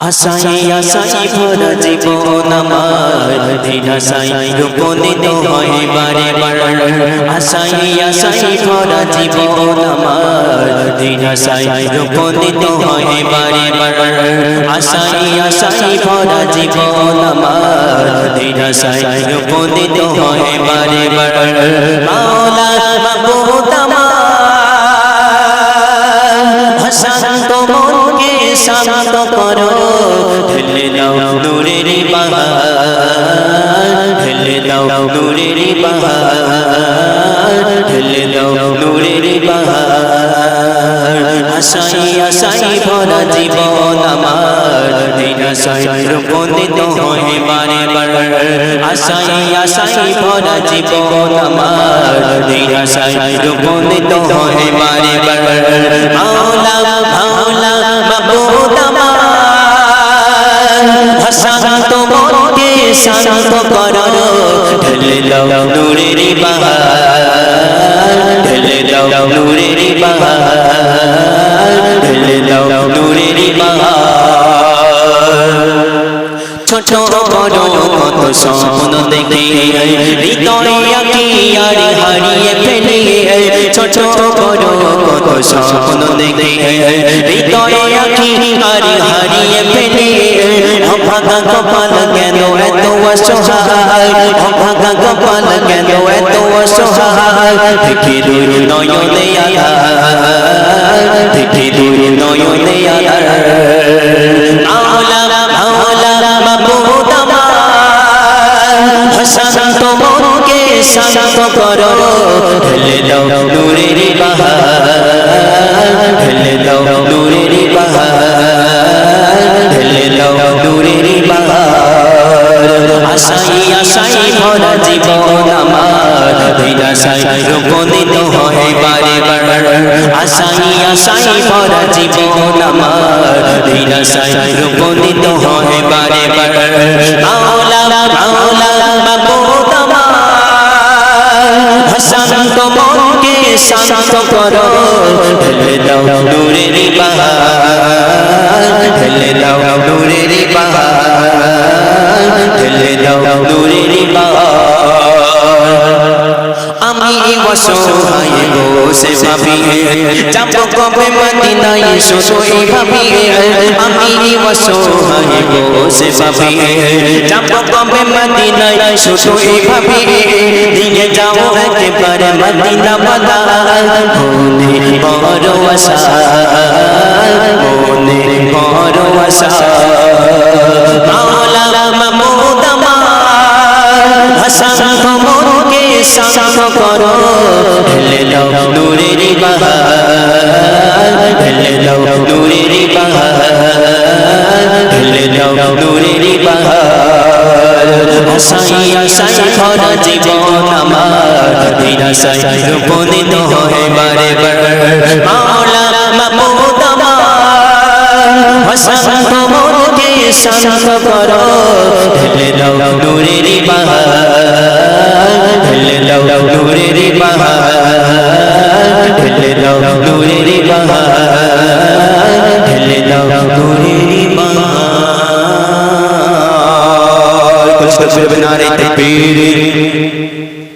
আশায় আশায় ভরা জীবন আমার নিরাশায় রূপোন্বিত হয় বারে বারে। আশায় আশায় ভরা জীবন আমার নিরাশায় রূপোন্বিত হয় বারে বারে। আশায় আশায় ভরা জীবন আমার নিরাশায় রূপোন্বিত হয় বারে বারে। মাওলা মাবুদ আমার শান্ত মনকে শান্ত করো, ঢেলে দাও নূরের বাহার, ঢেলে দাও নূরের বাহার, ঢেলে দাও নূরের বাহার। আশায় আশায় ভরা জীবন আমার নিরাশায় রূপোন্বিত হয় বারে বারে। আশায় আশায় ভরা জীবন আমার নিরাশায় রূপোন্বিত হয় বারে বারে। মাওলা মাওলা মাবুদ আমার শান্ত মনকে শান্ত করো, ঢেলে দাও নূরের বাহার, ঢেলে দাও নূরের বাহার, ঢেলে দাও নূরের বাহার। ছোট বড় কত স্বপ্ন দেখে হৃদয়ে আঁকি আর হারিয়ে ফেলে। ছোট বড় কত স্বপ্ন দেখে হৃদয়ে আঁকি আর হারিয়ে ফেলে। অভাগা কপাল কেন এত অসহায়, অভাগা কপাল কেন এত অসহায়। দেখে দুই নয়নে আধার, দেখে দুই নয়নে আধার। মাওলা মাওলা মাবুদ আমার শান্ত মনকে শান্ত করো, ঢেলে দাও নূরের বাহার, ঢেলে দাও নূরের বাহার, ঢেলে দাও নূরের বাহার। আশায় আশায় ভরা জীবন আমার নিরাশায় রূপোন্বিত হয় বারে বারে। আশায় আশায় ভরা জীবন আমার নিরাশায় রূপোন্বিত হয় বারে বারে। মাওলা মাওলা মাবুদ আমার শান্ত মনকে শান্ত করো, ঢেলে দাও নূরের বাহার, ঢেলে দাও নূরের বাহার, ঢেলে দাও নূরের বাহার। আমি অসহায় বসে ভাবি যাব কবে মদিনায়, শুধু ভাবি। আমি অসহায় বসে ভাবি যাব কবে মদিনায়, শুধু ভাবি। দিয়ে যাও একেবারে মদিনা বালা, মনে বড় আশা, মনে বড় আশা। মাওলা মাবুদ আমার শান্ত মনকে শান্ত করো, ঢেলে দাও নূরের বাহার, ঢেলে দাও নূরের বাহার, ঢেলে দাও নূরের বাহার। আশায় আশায় ভরা জীবন আমার নিরাশায় রূপোন্বিত হয় বারে বারে। মাওলা মাবুদ আমার শান্ত মনকে শান্ত করো, ঢেলে দাও নূরের বাহার, ঢেলে দাও নূরের বাহার, ঢেলে দাও নূরের বাহার, ঢেলে দাও নূরের বাহার। কুছ নারে তাকবীর।